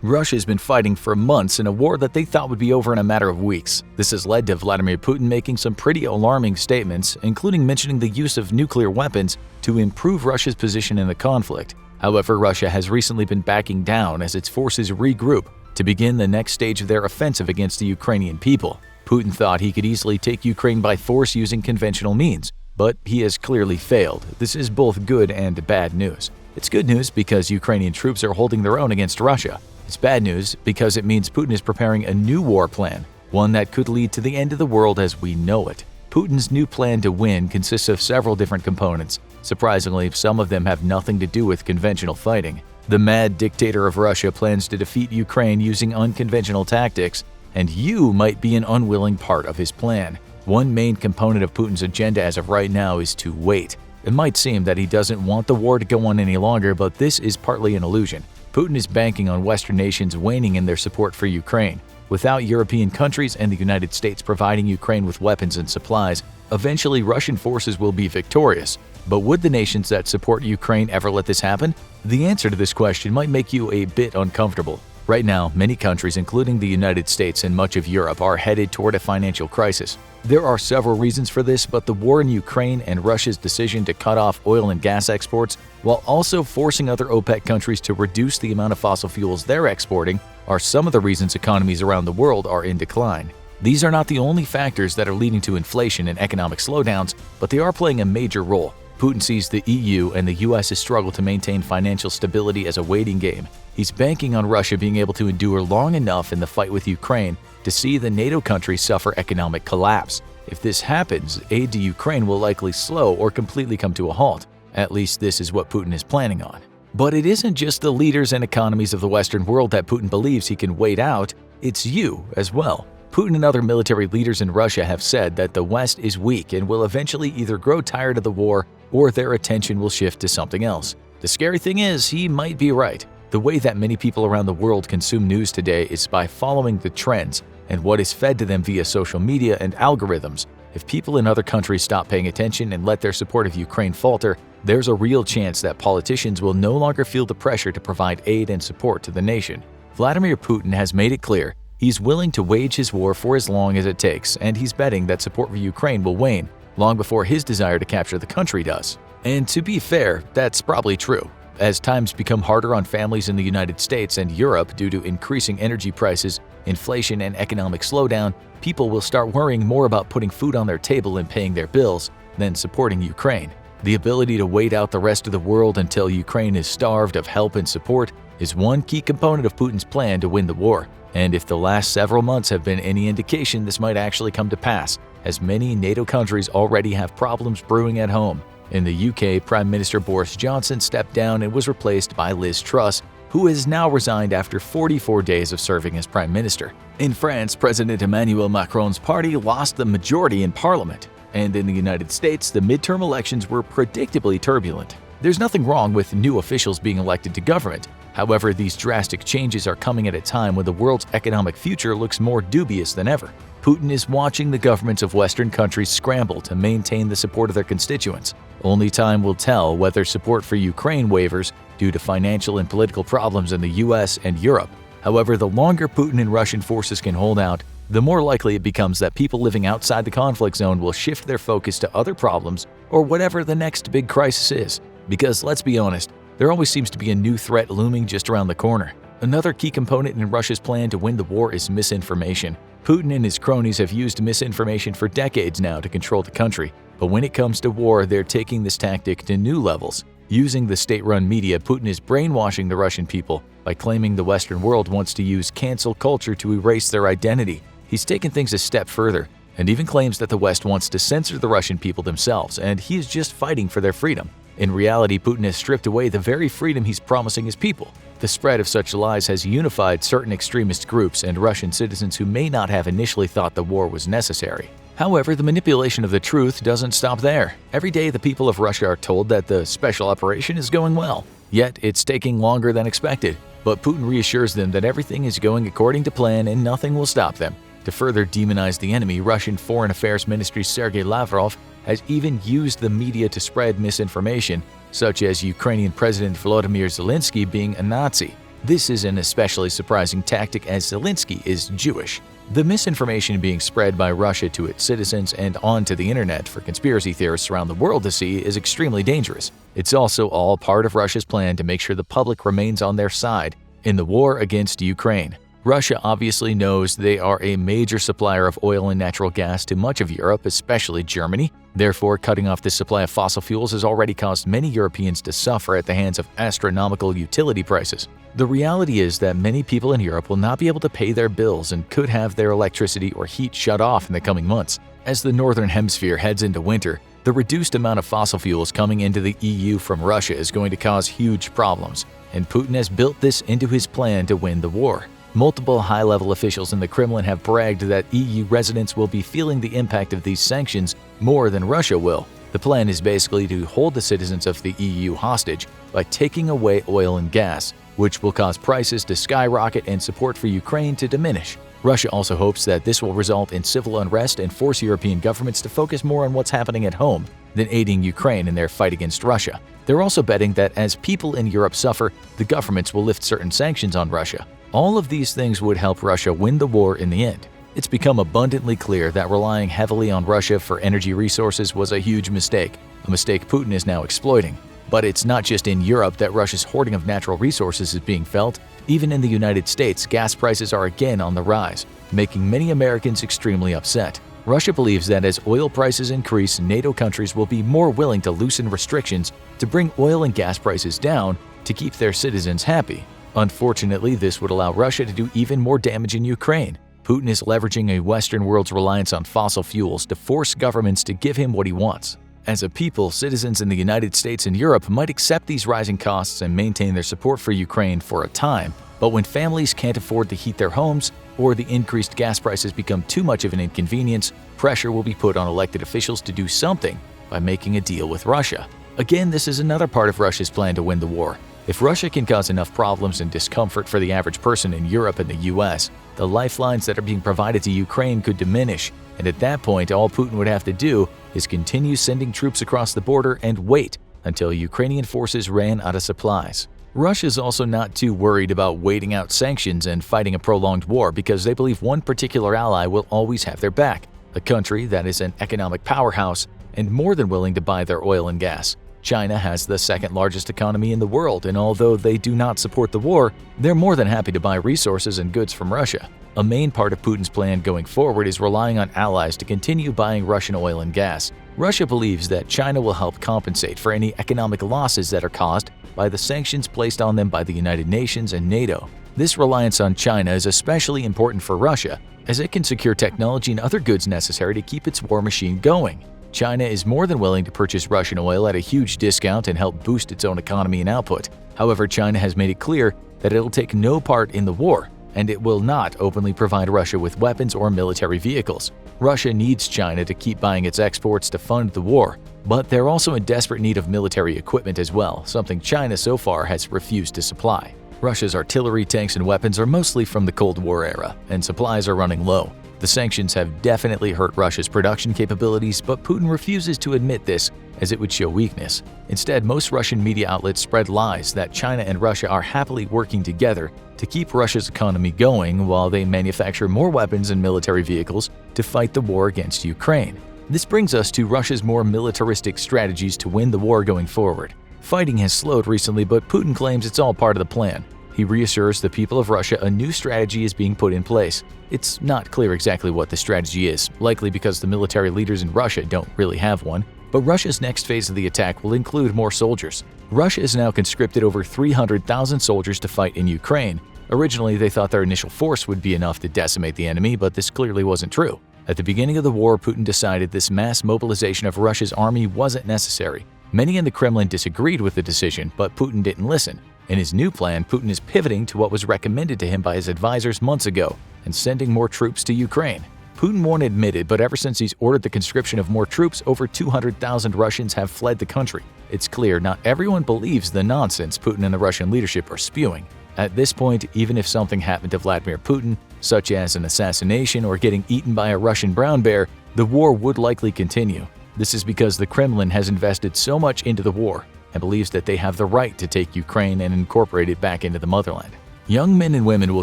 Russia's been fighting for months in a war that they thought would be over in a matter of weeks. This has led to Vladimir Putin making some pretty alarming statements, including mentioning the use of nuclear weapons to improve Russia's position in the conflict. However, Russia has recently been backing down as its forces regroup to begin the next stage of their offensive against the Ukrainian people. Putin thought he could easily take Ukraine by force using conventional means, but he has clearly failed. This is both good and bad news. It's good news because Ukrainian troops are holding their own against Russia. It's bad news because it means Putin is preparing a new war plan, one that could lead to the end of the world as we know it. Putin's new plan to win consists of several different components. Surprisingly, some of them have nothing to do with conventional fighting. The mad dictator of Russia plans to defeat Ukraine using unconventional tactics, and you might be an unwilling part of his plan. One main component of Putin's agenda as of right now is to wait. It might seem that he doesn't want the war to go on any longer, but this is partly an illusion. Putin is banking on Western nations waning in their support for Ukraine. Without European countries and the United States providing Ukraine with weapons and supplies, eventually Russian forces will be victorious. But would the nations that support Ukraine ever let this happen? The answer to this question might make you a bit uncomfortable. Right now, many countries, including the United States and much of Europe, are headed toward a financial crisis. There are several reasons for this, but the war in Ukraine and Russia's decision to cut off oil and gas exports, while also forcing other OPEC countries to reduce the amount of fossil fuels they're exporting, are some of the reasons economies around the world are in decline. These are not the only factors that are leading to inflation and economic slowdowns, but they are playing a major role. Putin sees the EU and the US's struggle to maintain financial stability as a waiting game. He's banking on Russia being able to endure long enough in the fight with Ukraine to see the NATO countries suffer economic collapse. If this happens, aid to Ukraine will likely slow or completely come to a halt. At least this is what Putin is planning on. But it isn't just the leaders and economies of the Western world that Putin believes he can wait out, it's you as well. Putin and other military leaders in Russia have said that the West is weak and will eventually either grow tired of the war or their attention will shift to something else. The scary thing is, he might be right. The way that many people around the world consume news today is by following the trends and what is fed to them via social media and algorithms. If people in other countries stop paying attention and let their support of Ukraine falter, there's a real chance that politicians will no longer feel the pressure to provide aid and support to the nation. Vladimir Putin has made it clear he's willing to wage his war for as long as it takes, and he's betting that support for Ukraine will wane long before his desire to capture the country does. And to be fair, that's probably true. As times become harder on families in the United States and Europe due to increasing energy prices, inflation, and economic slowdown, people will start worrying more about putting food on their table and paying their bills than supporting Ukraine. The ability to wait out the rest of the world until Ukraine is starved of help and support is one key component of Putin's plan to win the war. And if the last several months have been any indication, this might actually come to pass, as many NATO countries already have problems brewing at home. In the UK, Prime Minister Boris Johnson stepped down and was replaced by Liz Truss, who has now resigned after 44 days of serving as Prime Minister. In France, President Emmanuel Macron's party lost the majority in Parliament. And in the United States, the midterm elections were predictably turbulent. There's nothing wrong with new officials being elected to government. However, these drastic changes are coming at a time when the world's economic future looks more dubious than ever. Putin is watching the governments of Western countries scramble to maintain the support of their constituents. Only time will tell whether support for Ukraine wavers due to financial and political problems in the US and Europe. However, the longer Putin and Russian forces can hold out, the more likely it becomes that people living outside the conflict zone will shift their focus to other problems or whatever the next big crisis is. Because let's be honest, there always seems to be a new threat looming just around the corner. Another key component in Russia's plan to win the war is misinformation. Putin and his cronies have used misinformation for decades now to control the country, but when it comes to war, they're taking this tactic to new levels. Using the state-run media, Putin is brainwashing the Russian people by claiming the Western world wants to use cancel culture to erase their identity. He's taken things a step further and even claims that the West wants to censor the Russian people themselves, and he is just fighting for their freedom. In reality, Putin has stripped away the very freedom he's promising his people. The spread of such lies has unified certain extremist groups and Russian citizens who may not have initially thought the war was necessary. However, the manipulation of the truth doesn't stop there. Every day, the people of Russia are told that the special operation is going well, yet it's taking longer than expected. But Putin reassures them that everything is going according to plan and nothing will stop them. To further demonize the enemy, Russian Foreign Affairs Ministry Sergei Lavrov has even used the media to spread misinformation, such as Ukrainian President Volodymyr Zelensky being a Nazi. This is an especially surprising tactic as Zelensky is Jewish. The misinformation being spread by Russia to its citizens and onto the internet for conspiracy theorists around the world to see is extremely dangerous. It's also all part of Russia's plan to make sure the public remains on their side in the war against Ukraine. Russia obviously knows they are a major supplier of oil and natural gas to much of Europe, especially Germany. Therefore, cutting off this supply of fossil fuels has already caused many Europeans to suffer at the hands of astronomical utility prices. The reality is that many people in Europe will not be able to pay their bills and could have their electricity or heat shut off in the coming months. As the Northern Hemisphere heads into winter, the reduced amount of fossil fuels coming into the EU from Russia is going to cause huge problems, and Putin has built this into his plan to win the war. Multiple high-level officials in the Kremlin have bragged that EU residents will be feeling the impact of these sanctions more than Russia will. The plan is basically to hold the citizens of the EU hostage by taking away oil and gas, which will cause prices to skyrocket and support for Ukraine to diminish. Russia also hopes that this will result in civil unrest and force European governments to focus more on what's happening at home than aiding Ukraine in their fight against Russia. They're also betting that as people in Europe suffer, the governments will lift certain sanctions on Russia. All of these things would help Russia win the war in the end. It's become abundantly clear that relying heavily on Russia for energy resources was a huge mistake, a mistake Putin is now exploiting. But it's not just in Europe that Russia's hoarding of natural resources is being felt. Even in the United States, gas prices are again on the rise, making many Americans extremely upset. Russia believes that as oil prices increase, NATO countries will be more willing to loosen restrictions to bring oil and gas prices down to keep their citizens happy. Unfortunately, this would allow Russia to do even more damage in Ukraine. Putin is leveraging a Western world's reliance on fossil fuels to force governments to give him what he wants. As a people, citizens in the United States and Europe might accept these rising costs and maintain their support for Ukraine for a time, but when families can't afford to heat their homes or the increased gas prices become too much of an inconvenience, pressure will be put on elected officials to do something by making a deal with Russia. Again, this is another part of Russia's plan to win the war. If Russia can cause enough problems and discomfort for the average person in Europe and the US, the lifelines that are being provided to Ukraine could diminish, and at that point all Putin would have to do is continue sending troops across the border and wait until Ukrainian forces ran out of supplies. Russia's also not too worried about waiting out sanctions and fighting a prolonged war because they believe one particular ally will always have their back, a country that is an economic powerhouse and more than willing to buy their oil and gas. China has the second largest economy in the world, and although they do not support the war, they're more than happy to buy resources and goods from Russia. A main part of Putin's plan going forward is relying on allies to continue buying Russian oil and gas. Russia believes that China will help compensate for any economic losses that are caused by the sanctions placed on them by the United Nations and NATO. This reliance on China is especially important for Russia, as it can secure technology and other goods necessary to keep its war machine going. China is more than willing to purchase Russian oil at a huge discount and help boost its own economy and output. However, China has made it clear that it'll take no part in the war, and it will not openly provide Russia with weapons or military vehicles. Russia needs China to keep buying its exports to fund the war, but they're also in desperate need of military equipment as well, something China so far has refused to supply. Russia's artillery, tanks, and weapons are mostly from the Cold War era, and supplies are running low. The sanctions have definitely hurt Russia's production capabilities, but Putin refuses to admit this, as it would show weakness. Instead, most Russian media outlets spread lies that China and Russia are happily working together to keep Russia's economy going while they manufacture more weapons and military vehicles to fight the war against Ukraine. This brings us to Russia's more militaristic strategies to win the war going forward. Fighting has slowed recently, but Putin claims it's all part of the plan. He reassures the people of Russia a new strategy is being put in place. It's not clear exactly what the strategy is, likely because the military leaders in Russia don't really have one. But Russia's next phase of the attack will include more soldiers. Russia has now conscripted over 300,000 soldiers to fight in Ukraine. Originally, they thought their initial force would be enough to decimate the enemy, but this clearly wasn't true. At the beginning of the war, Putin decided this mass mobilization of Russia's army wasn't necessary. Many in the Kremlin disagreed with the decision, but Putin didn't listen. In his new plan, Putin is pivoting to what was recommended to him by his advisors months ago and sending more troops to Ukraine. Putin won't admit it, but ever since he's ordered the conscription of more troops, over 200,000 Russians have fled the country. It's clear not everyone believes the nonsense Putin and the Russian leadership are spewing. At this point, even if something happened to Vladimir Putin, such as an assassination or getting eaten by a Russian brown bear, the war would likely continue. This is because the Kremlin has invested so much into the war and believes that they have the right to take Ukraine and incorporate it back into the motherland. Young men and women will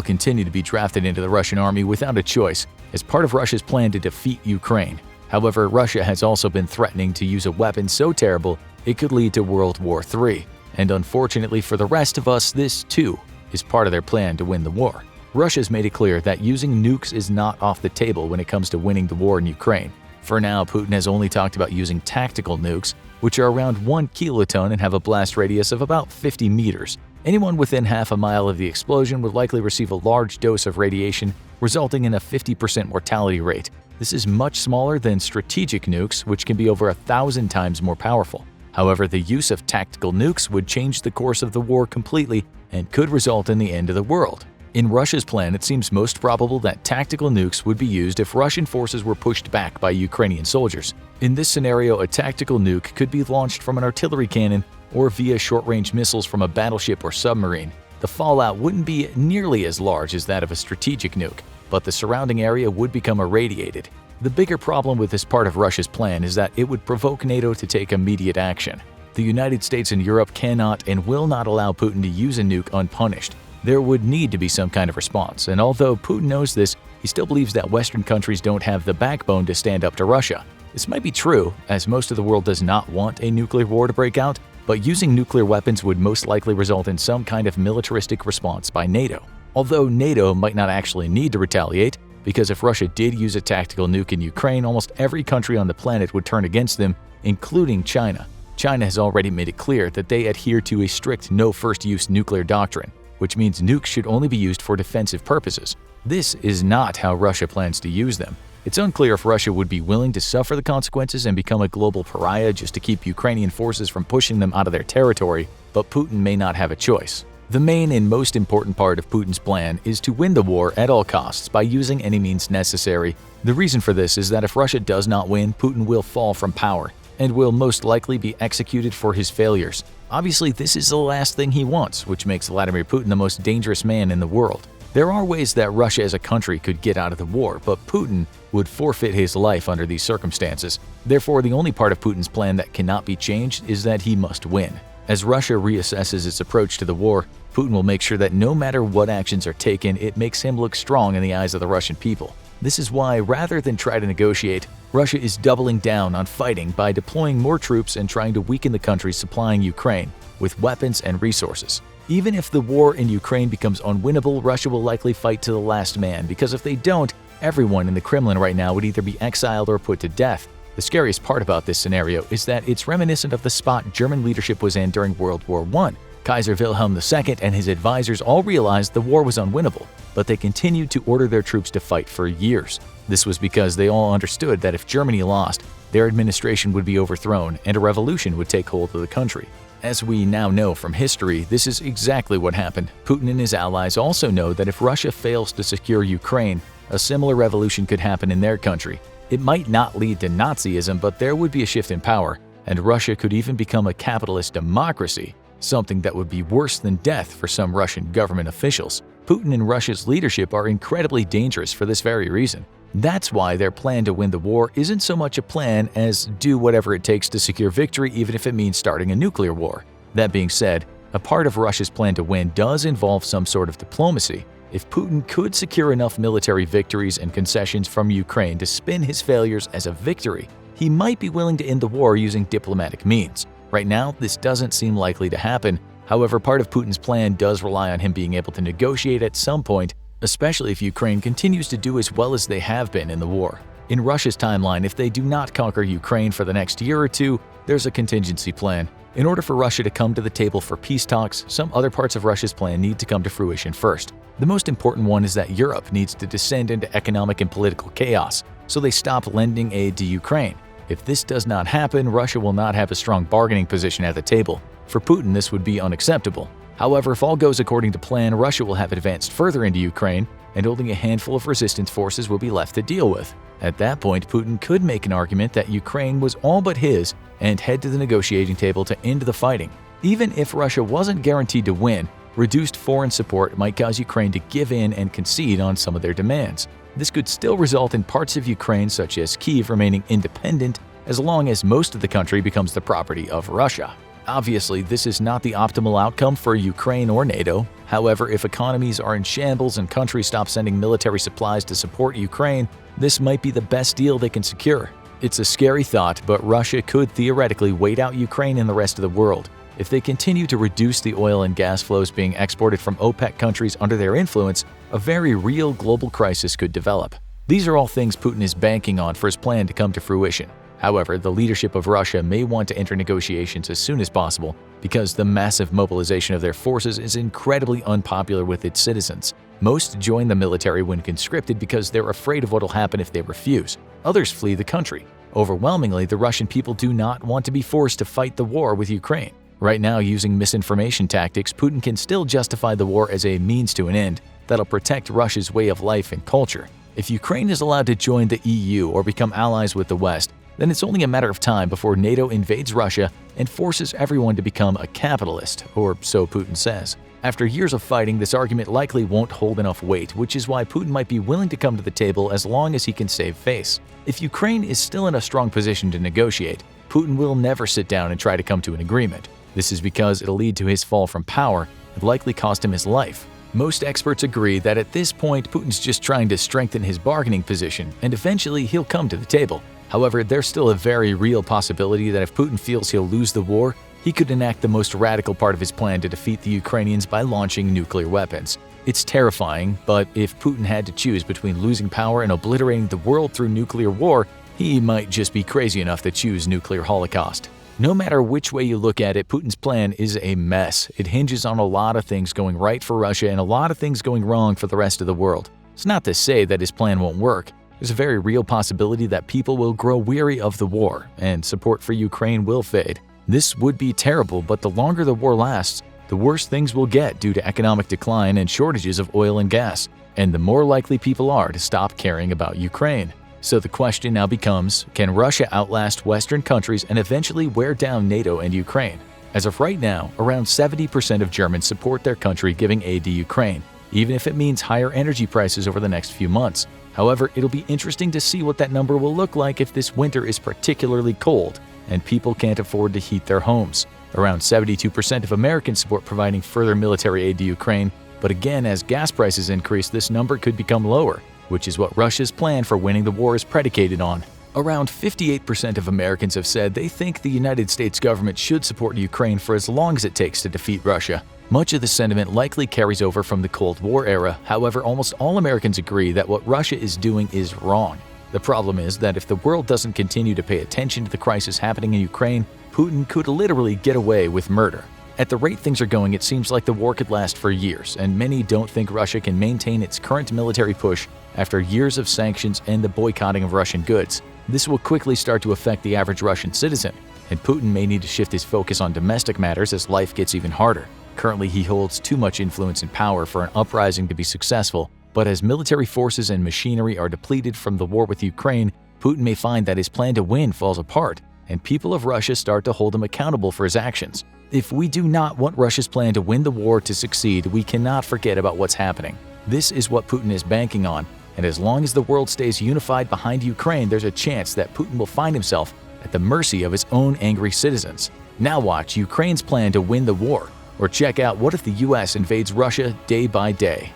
continue to be drafted into the Russian army without a choice as part of Russia's plan to defeat Ukraine. However, Russia has also been threatening to use a weapon so terrible it could lead to World War III. And unfortunately for the rest of us, this too is part of their plan to win the war. Russia's made it clear that using nukes is not off the table when it comes to winning the war in Ukraine. For now, Putin has only talked about using tactical nukes, which are around 1 kiloton and have a blast radius of about 50 meters. Anyone within half a mile of the explosion would likely receive a large dose of radiation, resulting in a 50% mortality rate. This is much smaller than strategic nukes, which can be over 1,000 times more powerful. However, the use of tactical nukes would change the course of the war completely and could result in the end of the world. In Russia's plan, it seems most probable that tactical nukes would be used if Russian forces were pushed back by Ukrainian soldiers. In this scenario, a tactical nuke could be launched from an artillery cannon or via short-range missiles from a battleship or submarine. The fallout wouldn't be nearly as large as that of a strategic nuke, but the surrounding area would become irradiated. The bigger problem with this part of Russia's plan is that it would provoke NATO to take immediate action. The United States and Europe cannot and will not allow Putin to use a nuke unpunished. There would need to be some kind of response, and although Putin knows this, he still believes that Western countries don't have the backbone to stand up to Russia. This might be true, as most of the world does not want a nuclear war to break out, but using nuclear weapons would most likely result in some kind of militaristic response by NATO. Although NATO might not actually need to retaliate, because if Russia did use a tactical nuke in Ukraine, almost every country on the planet would turn against them, including China. China has already made it clear that they adhere to a strict no-first-use nuclear doctrine, which means nukes should only be used for defensive purposes. This is not how Russia plans to use them. It's unclear if Russia would be willing to suffer the consequences and become a global pariah just to keep Ukrainian forces from pushing them out of their territory, but Putin may not have a choice. The main and most important part of Putin's plan is to win the war at all costs by using any means necessary. The reason for this is that if Russia does not win, Putin will fall from power and will most likely be executed for his failures. Obviously, this is the last thing he wants, which makes Vladimir Putin the most dangerous man in the world. There are ways that Russia as a country could get out of the war, but Putin would forfeit his life under these circumstances. Therefore, the only part of Putin's plan that cannot be changed is that he must win. As Russia reassesses its approach to the war, Putin will make sure that no matter what actions are taken, it makes him look strong in the eyes of the Russian people. This is why, rather than try to negotiate, Russia is doubling down on fighting by deploying more troops and trying to weaken the countries supplying Ukraine with weapons and resources. Even if the war in Ukraine becomes unwinnable, Russia will likely fight to the last man, because if they don't, everyone in the Kremlin right now would either be exiled or put to death. The scariest part about this scenario is that it's reminiscent of the spot German leadership was in during World War I. Kaiser Wilhelm II and his advisors all realized the war was unwinnable, but they continued to order their troops to fight for years. This was because they all understood that if Germany lost, their administration would be overthrown and a revolution would take hold of the country. As we now know from history, this is exactly what happened. Putin and his allies also know that if Russia fails to secure Ukraine, a similar revolution could happen in their country. It might not lead to Nazism, but there would be a shift in power, and Russia could even become a capitalist democracy, something that would be worse than death for some Russian government officials. Putin and Russia's leadership are incredibly dangerous for this very reason. That's why their plan to win the war isn't so much a plan as do whatever it takes to secure victory, even if it means starting a nuclear war. That being said, a part of Russia's plan to win does involve some sort of diplomacy. If Putin could secure enough military victories and concessions from Ukraine to spin his failures as a victory, he might be willing to end the war using diplomatic means. Right now, this doesn't seem likely to happen. However, part of Putin's plan does rely on him being able to negotiate at some point, especially if Ukraine continues to do as well as they have been in the war. In Russia's timeline, if they do not conquer Ukraine for the next year or two, there's a contingency plan. In order for Russia to come to the table for peace talks, some other parts of Russia's plan need to come to fruition first. The most important one is that Europe needs to descend into economic and political chaos, so they stop lending aid to Ukraine. If this does not happen, Russia will not have a strong bargaining position at the table. For Putin, this would be unacceptable. However, if all goes according to plan, Russia will have advanced further into Ukraine, and only a handful of resistance forces will be left to deal with. At that point, Putin could make an argument that Ukraine was all but his and head to the negotiating table to end the fighting. Even if Russia wasn't guaranteed to win, reduced foreign support might cause Ukraine to give in and concede on some of their demands. This could still result in parts of Ukraine, such as Kyiv, remaining independent as long as most of the country becomes the property of Russia. Obviously, this is not the optimal outcome for Ukraine or NATO. However, if economies are in shambles and countries stop sending military supplies to support Ukraine, this might be the best deal they can secure. It's a scary thought, but Russia could theoretically wait out Ukraine and the rest of the world. If they continue to reduce the oil and gas flows being exported from OPEC countries under their influence, a very real global crisis could develop. These are all things Putin is banking on for his plan to come to fruition. However, the leadership of Russia may want to enter negotiations as soon as possible because the massive mobilization of their forces is incredibly unpopular with its citizens. Most join the military when conscripted because they're afraid of what will happen if they refuse. Others flee the country. Overwhelmingly, the Russian people do not want to be forced to fight the war with Ukraine. Right now, using misinformation tactics, Putin can still justify the war as a means to an end that'll protect Russia's way of life and culture. If Ukraine is allowed to join the EU or become allies with the West, then it's only a matter of time before NATO invades Russia and forces everyone to become a capitalist, or so Putin says. After years of fighting, this argument likely won't hold enough weight, which is why Putin might be willing to come to the table as long as he can save face. If Ukraine is still in a strong position to negotiate, Putin will never sit down and try to come to an agreement. This is because it'll lead to his fall from power and likely cost him his life. Most experts agree that at this point, Putin's just trying to strengthen his bargaining position, and eventually he'll come to the table. However, there's still a very real possibility that if Putin feels he'll lose the war, he could enact the most radical part of his plan to defeat the Ukrainians by launching nuclear weapons. It's terrifying, but if Putin had to choose between losing power and obliterating the world through nuclear war, he might just be crazy enough to choose nuclear holocaust. No matter which way you look at it, Putin's plan is a mess. It hinges on a lot of things going right for Russia and a lot of things going wrong for the rest of the world. It's not to say that his plan won't work. There's a very real possibility that people will grow weary of the war, and support for Ukraine will fade. This would be terrible, but the longer the war lasts, the worse things will get due to economic decline and shortages of oil and gas, and the more likely people are to stop caring about Ukraine. So the question now becomes, can Russia outlast Western countries and eventually wear down NATO and Ukraine? As of right now, around 70% of Germans support their country giving aid to Ukraine, even if it means higher energy prices over the next few months. However, it'll be interesting to see what that number will look like if this winter is particularly cold and people can't afford to heat their homes. Around 72% of Americans support providing further military aid to Ukraine, but again, as gas prices increase, this number could become lower, which is what Russia's plan for winning the war is predicated on. Around 58% of Americans have said they think the United States government should support Ukraine for as long as it takes to defeat Russia. Much of the sentiment likely carries over from the Cold War era. However, almost all Americans agree that what Russia is doing is wrong. The problem is that if the world doesn't continue to pay attention to the crisis happening in Ukraine, Putin could literally get away with murder. At the rate things are going, it seems like the war could last for years, and many don't think Russia can maintain its current military push after years of sanctions and the boycotting of Russian goods. This will quickly start to affect the average Russian citizen, and Putin may need to shift his focus on domestic matters as life gets even harder. Currently, he holds too much influence and power for an uprising to be successful, but as military forces and machinery are depleted from the war with Ukraine, Putin may find that his plan to win falls apart, and people of Russia start to hold him accountable for his actions. If we do not want Russia's plan to win the war to succeed, we cannot forget about what's happening. This is what Putin is banking on, and as long as the world stays unified behind Ukraine, there's a chance that Putin will find himself at the mercy of his own angry citizens. Now watch Ukraine's plan to win the war, or check out what if the US invades Russia day by day.